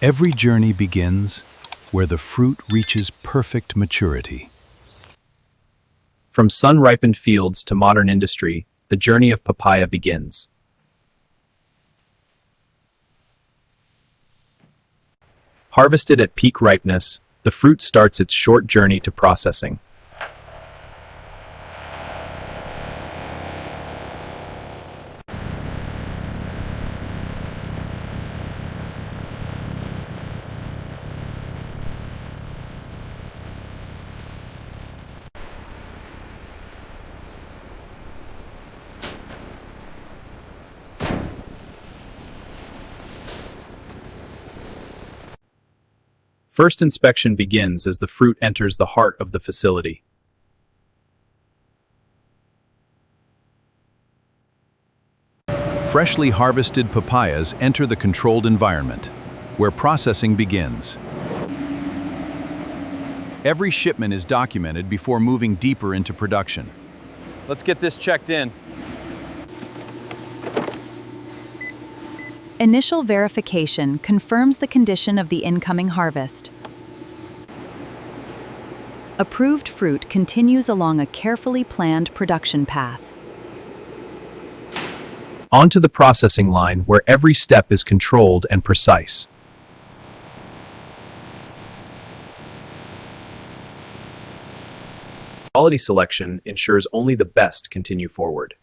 Every journey begins where the fruit reaches perfect maturity. From sun-ripened fields to modern industry, the journey of papaya begins. Harvested at peak ripeness, the fruit starts its short journey to processing. First inspection begins as the fruit enters the heart of the facility. Freshly harvested papayas enter the controlled environment, where processing begins. Every shipment is documented before moving deeper into production. Let's get this checked in. Initial verification confirms the condition of the incoming harvest. Approved fruit continues along a carefully planned production path. Onto the processing line where every step is controlled and precise. Quality selection ensures only the best continue forward.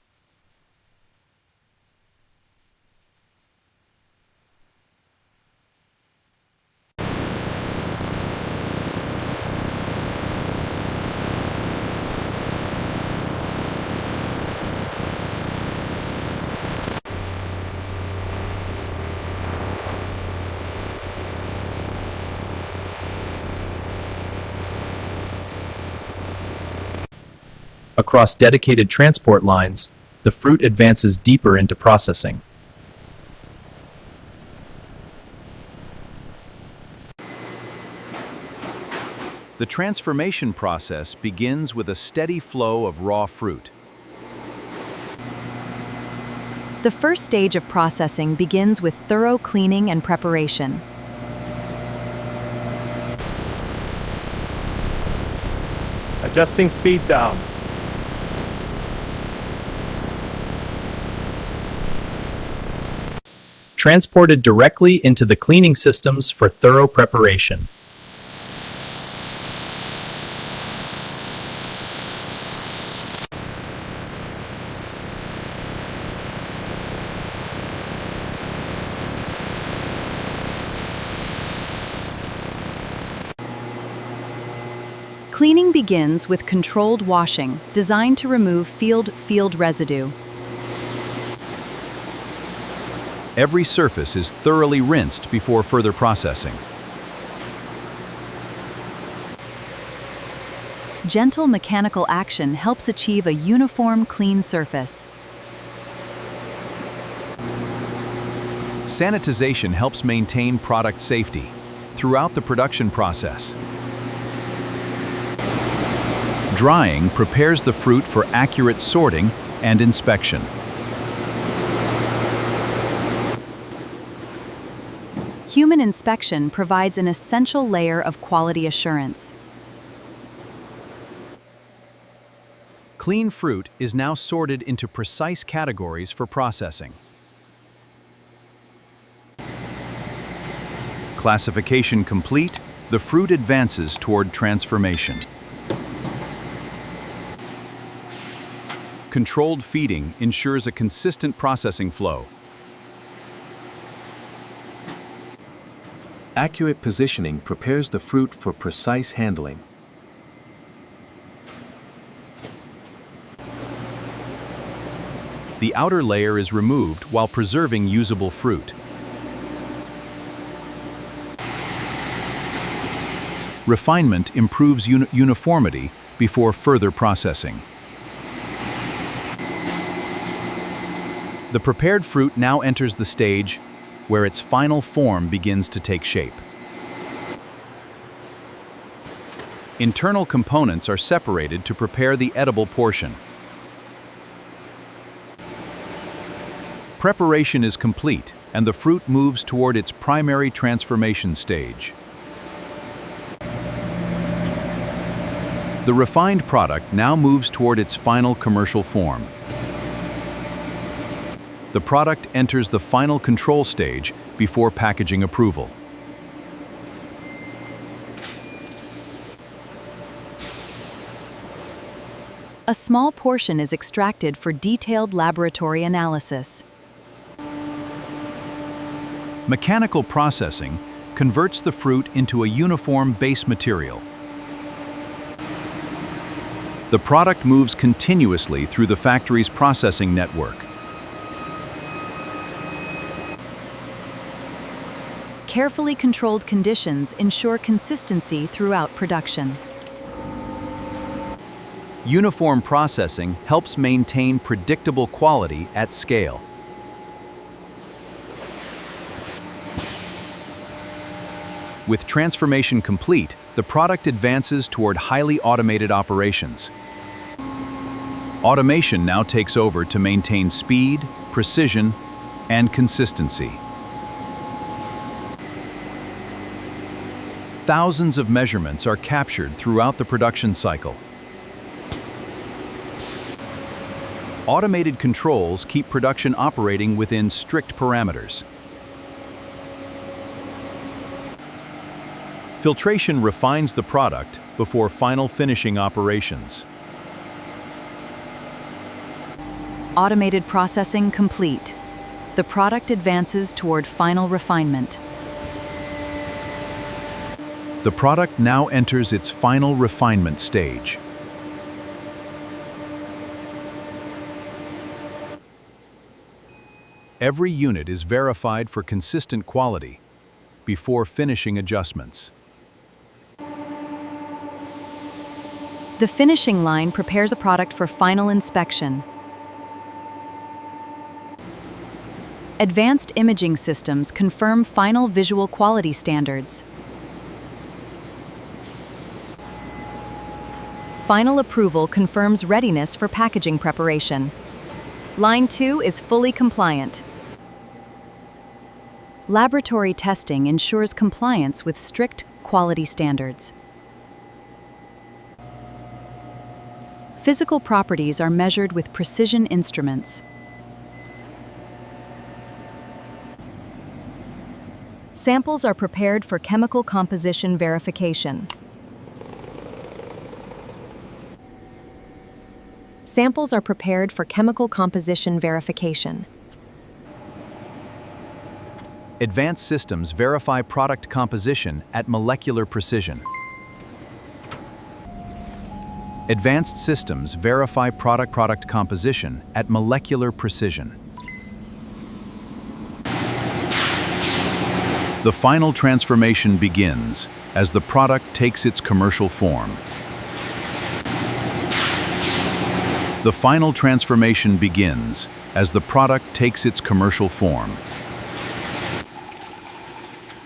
Across dedicated transport lines, the fruit advances deeper into processing. The transformation process begins with a steady flow of raw fruit. The first stage of processing begins with thorough cleaning and preparation. Adjusting speed down. Transported directly into the cleaning systems for thorough preparation. Cleaning begins with controlled washing, designed to remove field residue. Every surface is thoroughly rinsed before further processing. Gentle mechanical action helps achieve a uniform, clean surface. Sanitization helps maintain product safety throughout the production process. Drying prepares the fruit for accurate sorting and inspection. Human inspection provides an essential layer of quality assurance. Clean fruit is now sorted into precise categories for processing. Classification complete, the fruit advances toward transformation. Controlled feeding ensures a consistent processing flow. Accurate positioning prepares the fruit for precise handling. The outer layer is removed while preserving usable fruit. Refinement improves uniformity before further processing. The prepared fruit now enters the stage where its final form begins to take shape. Internal components are separated to prepare the edible portion. Preparation is complete, and the fruit moves toward its primary transformation stage. The refined product now moves toward its final commercial form. The product enters the final control stage before packaging approval. A small portion is extracted for detailed laboratory analysis. Mechanical processing converts the fruit into a uniform base material. The product moves continuously through the factory's processing network. Carefully controlled conditions ensure consistency throughout production. Uniform processing helps maintain predictable quality at scale. With transformation complete, the product advances toward highly automated operations. Automation now takes over to maintain speed, precision, and consistency. Thousands of measurements are captured throughout the production cycle. Automated controls keep production operating within strict parameters. Filtration refines the product before final finishing operations. Automated processing complete. The product advances toward final refinement. The product now enters its final refinement stage. Every unit is verified for consistent quality before finishing adjustments. The finishing line prepares a product for final inspection. Advanced imaging systems confirm final visual quality standards. Final approval confirms readiness for packaging preparation. Line 2 is fully compliant. Laboratory testing ensures compliance with strict quality standards. Physical properties are measured with precision instruments. Samples are prepared for chemical composition verification. Samples are prepared for chemical composition verification. Advanced systems verify product composition at molecular precision. Advanced systems verify product composition at molecular precision. The final transformation begins as the product takes its commercial form. The final transformation begins as the product takes its commercial form.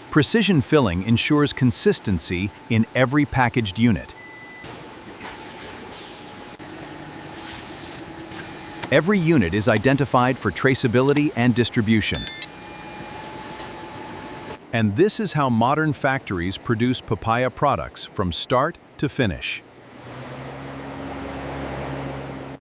Precision filling ensures consistency in every packaged unit. Every unit is identified for traceability and distribution. And this is how modern factories produce papaya products from start to finish.